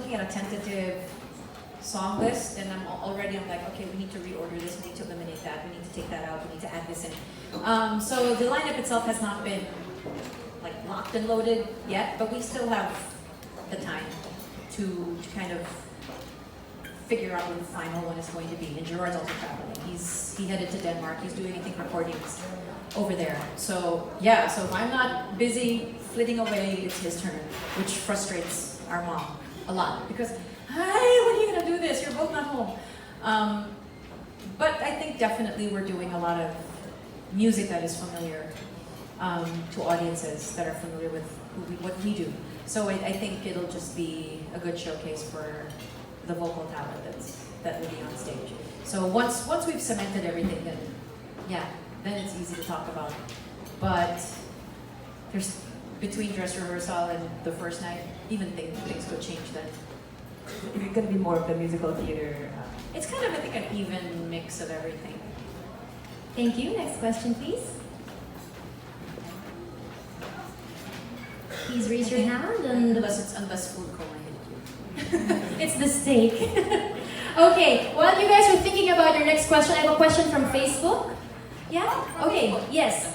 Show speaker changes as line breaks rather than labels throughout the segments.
looking at a tentative song list, and I'm like, okay, we need to reorder this, we need to eliminate that, we need to take that out, we need to add this in. So the lineup itself has not been like locked and loaded yet, but we still have the time to kind of figure out what the final one is going to be. And Gerard's also traveling. He headed to Denmark. He's doing, I think, recordings over there. So yeah, so if I'm not busy flitting away, it's his turn, which frustrates our mom a lot because, hey, when are you gonna do this? You're both not home. But I think definitely we're doing a lot of music that is familiar to audiences that are familiar with what we do. So I think it'll just be a good showcase for the vocal talent that will be on stage. So once we've cemented everything, then it's easy to talk about. But there's between dress rehearsal and the first night, even things could change then.
It's going to be more of the musical theater.
It's kind of, I think, an even mix of everything.
Thank you. Next question, please. Please raise your hand and
Unless food coma hit you.
it's the steak. Okay, while you guys are thinking about your next question, I have a question from Facebook. Yeah? Okay, yes.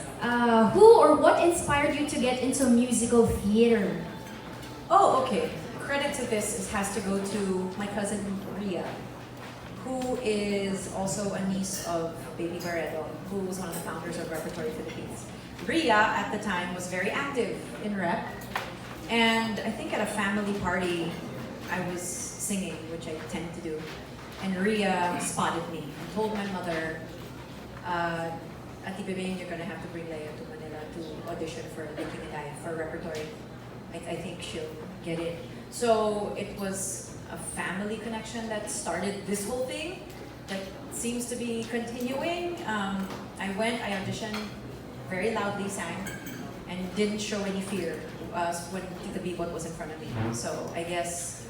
Who or what inspired you to get into musical theater?
Oh, okay. Credit to this has to go to my cousin Ria, who is also a niece of Baby Barreto, who was one of the founders of Repertory Philippines. Ria, at the time, was very active in rep, and I think at a family party, I was singing, which I tend to do, and Ria spotted me and told my mother, Ati Bebe, you're gonna have to bring Leia to Manila to audition for the King and I for Repertory. I think she'll get it. So it was a family connection that started this whole thing that seems to be continuing. I went, I auditioned, very loudly sang, and didn't show any fear when Tita Bibot was in front of me. So I guess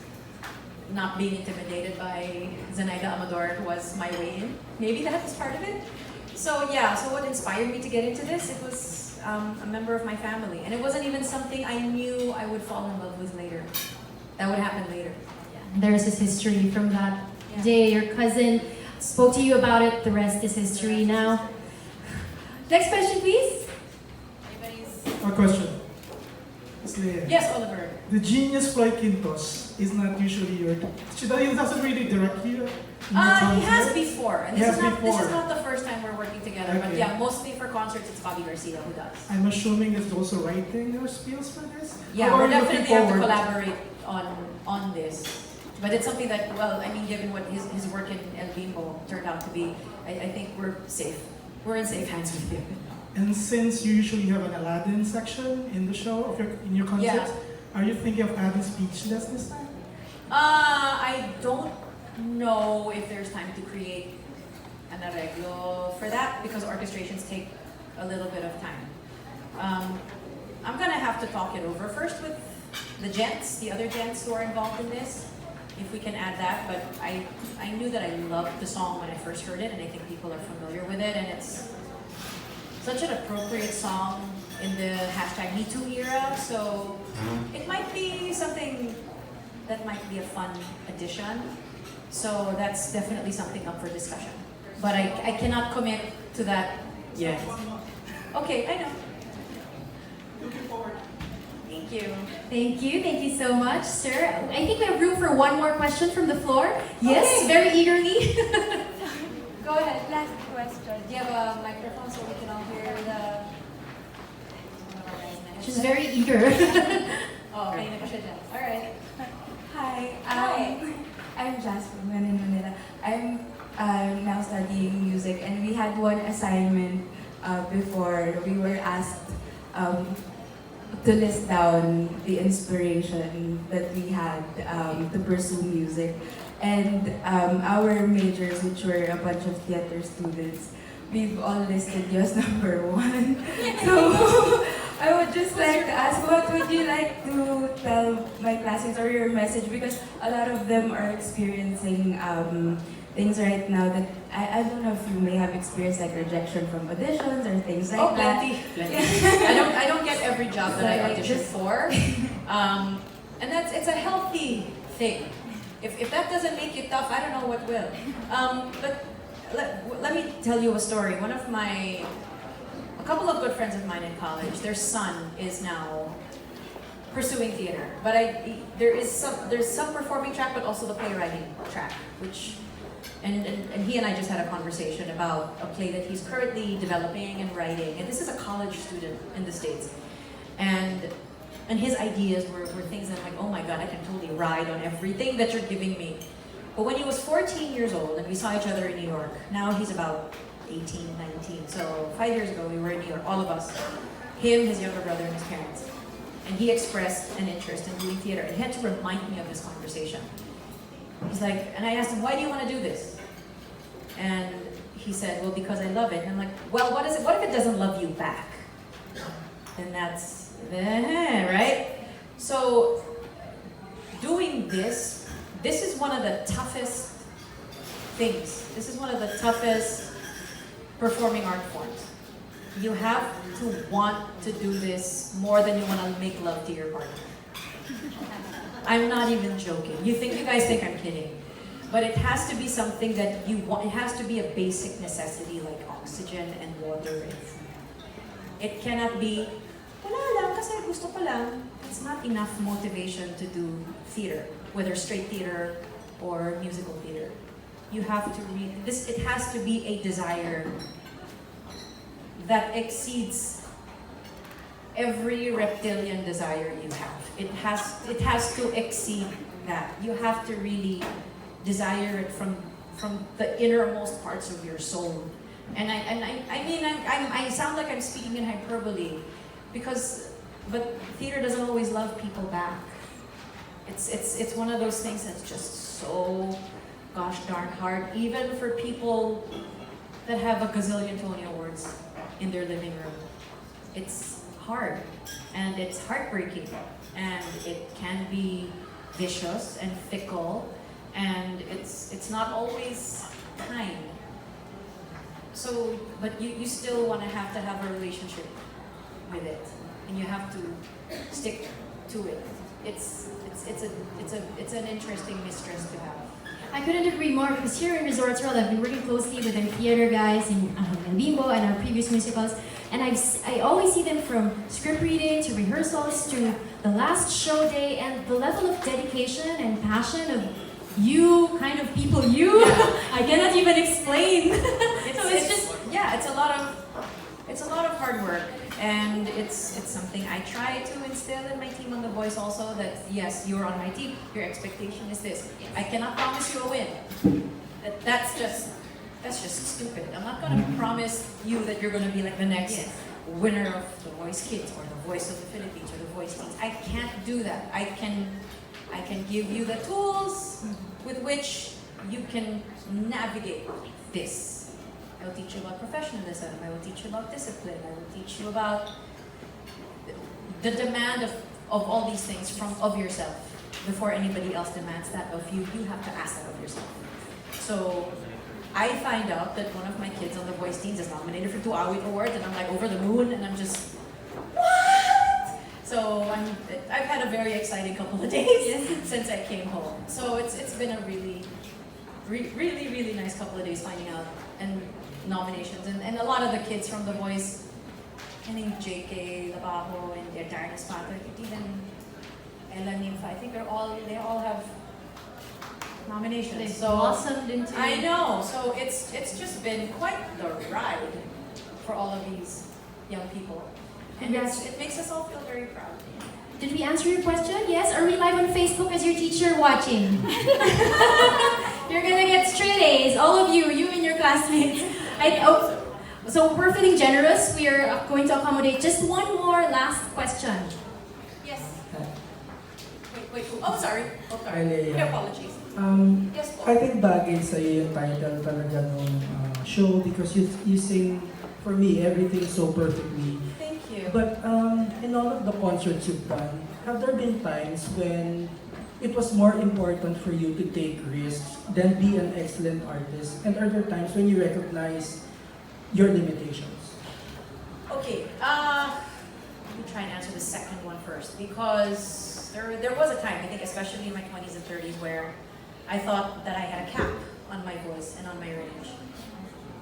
not being intimidated by Zenaida Amador was my way in. Maybe that was part of it. So yeah, so what inspired me to get into this? It was a member of my family. And it wasn't even something I knew I would fall in love with later. That would happen later.
Yeah. There's this history from that day. Your cousin spoke to you about it. The rest is history now. Next question, please.
A question. Ms. Leia.
Yes, Oliver.
The genius Floyd Quintos is not usually your... He doesn't really direct you?
He has before. And this is
before.
not the first time we're working together.
Okay.
But yeah, mostly for concerts, it's Bobby Garcia who does.
I'm assuming it's also writing your spiels for this?
Yeah,
Or
we
are you
definitely
looking
have to
forward?
collaborate on this. But it's something that, well, I mean, given what his work in El Bimbo turned out to be, I think we're safe. We're in safe hands with him.
And since you usually have an Aladdin section in the show, in your concerts, are you thinking of adding Speechless this time?
I don't know if there's time to create an arreglo for that because orchestrations take a little bit of time. I'm gonna have to talk it over first with the other gents who are involved in this, if we can add that. But I knew that I loved the song when I first heard it, and I think people are familiar with it, and it's such an appropriate song in the #MeToo era, so it might be something that might be a fun addition. So that's definitely something up for discussion. But I cannot commit to that yet. Okay, I know.
Looking forward.
Thank you.
Thank you. Thank you so much, sir. I think we have room for one more question from the floor. Yes,
Okay.
very eagerly.
Go ahead, last question. Do you have a microphone so we can all hear the...
She's very eager.
Oh, okay. All right.
Hi, I'm Jasmine in Manila. I'm now studying music, and we had one assignment before. We were asked to list down the inspiration that we had to pursue music. And our majors, which were a bunch of theater students, we've all listed you as number one. So I would just like to ask, what would you like to tell my classmates or your message? Because a lot of them are experiencing things right now that I don't know if you may have experienced, like rejection from auditions or things like that.
Plenty. I don't get every job that I audition for, and it's a healthy thing. If that doesn't make you tough, I don't know what will. But let me tell you a story. A couple of good friends of mine in college, their son is now pursuing theater. But there's some performing track, but also the playwriting track, and he and I just had a conversation about a play that he's currently developing and writing. And this is a college student in the States. And his ideas were things that I'm like, oh my God, I can totally ride on everything that you're giving me. But when he was 14 years old and we saw each other in New York, now he's about 18, 19. So 5 years ago we were in New York, all of us. Him, his younger brother, and his parents. And he expressed an interest in doing theater. And he had to remind me of this conversation. He's like, and I asked him, why do you want to do this? And he said, well, because I love it. And I'm like, well, what if it doesn't love you back? And that's, right? So, doing this is one of the toughest things. This is one of the toughest performing art forms. You have to want to do this more than you want to make love to your partner. I'm not even joking. You guys think I'm kidding. But it has to be something that you want. It has to be a basic necessity like oxygen and water and food. It cannot be, wala lang kasi gusto ko lang. It's not enough motivation to do theater, whether straight theater or musical theater. You have to read this. It has to be a desire that exceeds every reptilian desire you have. It has to exceed that. You have to really desire it from the innermost parts of your soul. And I sound like I'm speaking in hyperbole, but theater doesn't always love people back. It's one of those things that's just so gosh darn hard, even for people that have a gazillion Tony Awards in their living room. It's hard, and it's heartbreaking, and it can be vicious and fickle, and it's not always kind. So, but you still want to have a relationship with it, and you have to stick to it. It's an interesting mistress to have.
I couldn't agree more, because here in Resorts World, I've been working closely with our theater guys in Bimbo and our previous musicals, and I always see them from script reading to rehearsals to the last show day, and the level of dedication and passion of kind of people, I cannot even explain.
It's a lot of hard work, and it's something I try to instill in my team on The Voice also, that yes, you're on my team, your expectation is this. I cannot promise you a win. That's just stupid. I'm not gonna promise you that you're gonna be like the next winner of The Voice Kids or The Voice of the Philippines or The Voice Teens. I can't do that. I can give you the tools with which you can navigate this. I will teach you about professionalism. I will teach you about discipline. I will teach you about the demand of all these things of yourself. Before anybody else demands that of you, you have to ask that of yourself. So I find out that one of my kids on The Voice Teens is nominated for 2 Awit Awards, and I'm like over the moon, and I'm just, what? So I've had a very exciting couple of days since I came home. So it's been a really, really nice couple of days finding out and nominations, and a lot of the kids from The Voice, I think JK, Labajo, and Darren Espato, even Ella Nympha, I think they all have nominations.
They
so
blossomed into.
I know. So it's just been quite the ride for all of these young people, and it makes us all feel very proud.
Did we answer your question? Yes? Are we live on Facebook as your teacher watching? You're gonna get straight A's, all of you and your classmates. So we're feeling generous. We are going to accommodate just one more last question.
Yes. Wait. Oh, sorry.
LEA.
My apologies. Yes, po.
I think bagay sa'yo yung title talaga ng show because you sing, for me, everything so perfectly.
Thank you.
But in all of the concerts you've done, have there been times when it was more important for you to take risks than be an excellent artist? And are there times when you recognize your limitations?
Okay, let me try and answer the second one first, because There was a time, I think especially in my 20s and 30s, where I thought that I had a cap on my voice and on my range.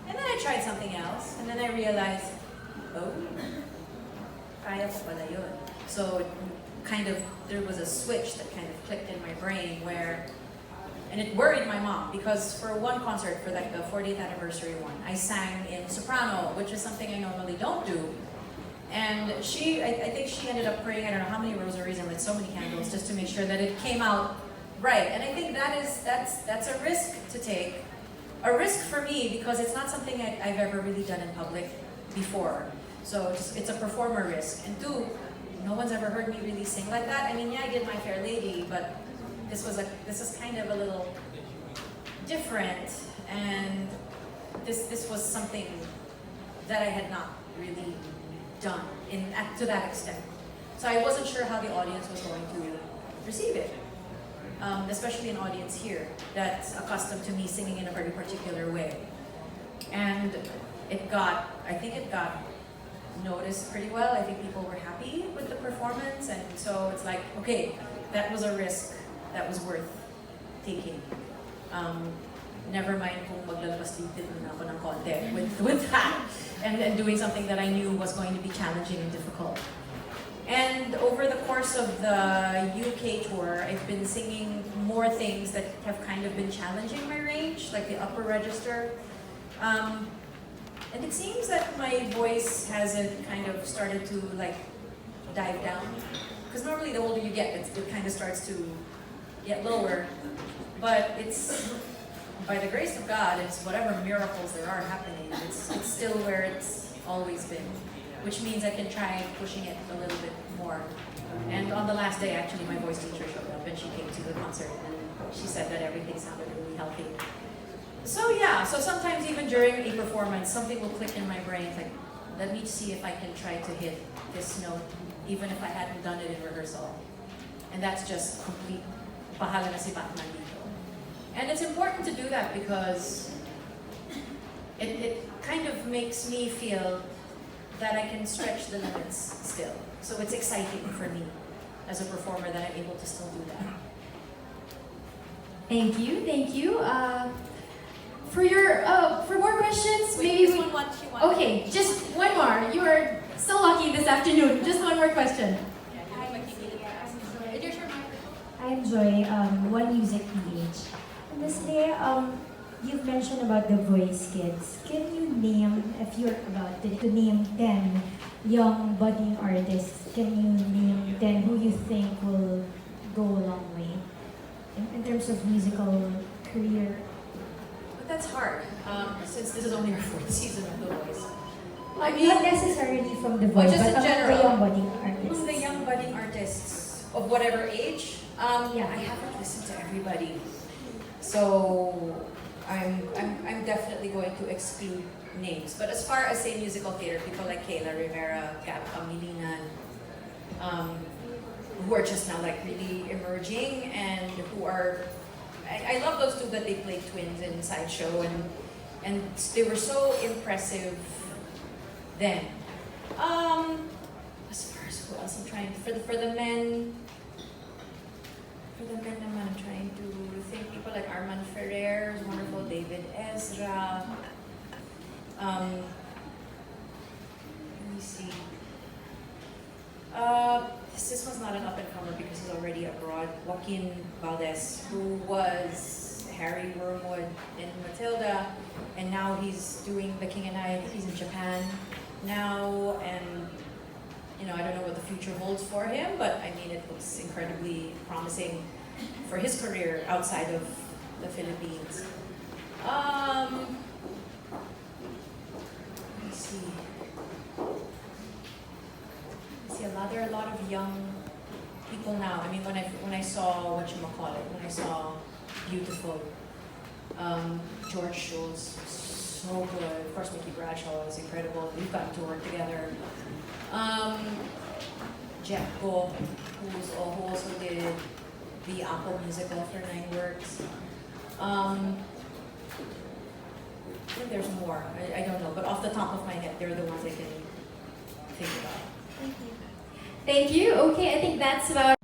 And then I tried something else, and then I realized, oh, kaya ko pala yun. So there was a switch that kind of clicked in my brain where, and it worried my mom because for one concert, for like the 40th anniversary one, I sang in soprano, which is something I normally don't do. And I think she ended up praying, I don't know how many rosaries and lit so many candles just to make sure that it came out right. And I think that's a risk to take. A risk for me because it's not something I've ever really done in public before. So it's a performer risk. And two, no one's ever heard me really sing like that. I mean, yeah, I did My Fair Lady, but this is kind of a little different. And this was something that I had not really done to that extent. So I wasn't sure how the audience was going to receive it. Especially an audience here that's accustomed to me singing in a very particular way. And I think it got noticed pretty well. I think people were happy with the performance, and so it's like, okay, that was a risk that was worth taking. Never mind kung maglalabas-litin na ako ng konti with that, and doing something that I knew was going to be challenging and difficult. And over the course of the UK tour, I've been singing more things that have kind of been challenging my range, like the upper register. And it seems that my voice hasn't kind of started to like dive down. Because normally the older you get, it kind of starts to get lower. But it's, by the grace of God, it's whatever miracles there are happening, it's still where it's always been. Which means I can try pushing it a little bit more. And on the last day, actually, my voice teacher showed up and she came to the concert and she said that everything sounded really healthy. So yeah, so sometimes even during a performance, something will click in my brain, it's like, let me see if I can try to hit this note, even if I hadn't done it in rehearsal. And that's just complete bahala na si Batman dito. And it's important to do that because it kind of makes me feel that I can stretch the limits still. So it's exciting for me as a performer that I'm able to still do that.
Thank you, thank you. For more questions, maybe
this
we...
one she wanted.
Okay, just one more. You are so lucky this afternoon. Just one more question.
I enjoy One Music PH. And Miss Lea, you've mentioned about the voice kids. Can you name, if you're about to name 10 young budding artists, can you name 10 who you think will go a long way in terms of musical career?
But that's hard, since this is only our 4th season of The Voice. I
Not necessarily from the voice,
just
but
in
among
general.
the young budding
Who's
artists.
the young budding artists of whatever age?
Yeah.
I haven't listened to everybody, so I'm definitely going to exclude names. But as far as say musical theater, people like Kayla Rivera, Gab Pangilinan, who are just now like really emerging and who are, I love those two that they played twins in Sideshow and they were so impressive then. As far as who else I'm trying to, for the men naman, I'm trying to think people like Armand Ferrer is wonderful, David Ezra. Let me see. This one's not an up-and-comer because he's already abroad. Joaquin Valdez, who was Harry Wormwood in Matilda, and now he's doing The King and I think he's in Japan now, and I don't know what the future holds for him, but I mean, it looks incredibly promising for his career outside of the Philippines. Let me see. There are a lot of young people now. I mean, when I saw when I saw Beautiful, George Schultz, so good. Of course, Mickey Bradshaw is incredible. We've gotten to work together. Jeff Go, who also did the Apple musical for 9 Works. I think there's more. I don't know, but off the top of my head, they're the ones I can think about.
Thank you. Okay, I think that's about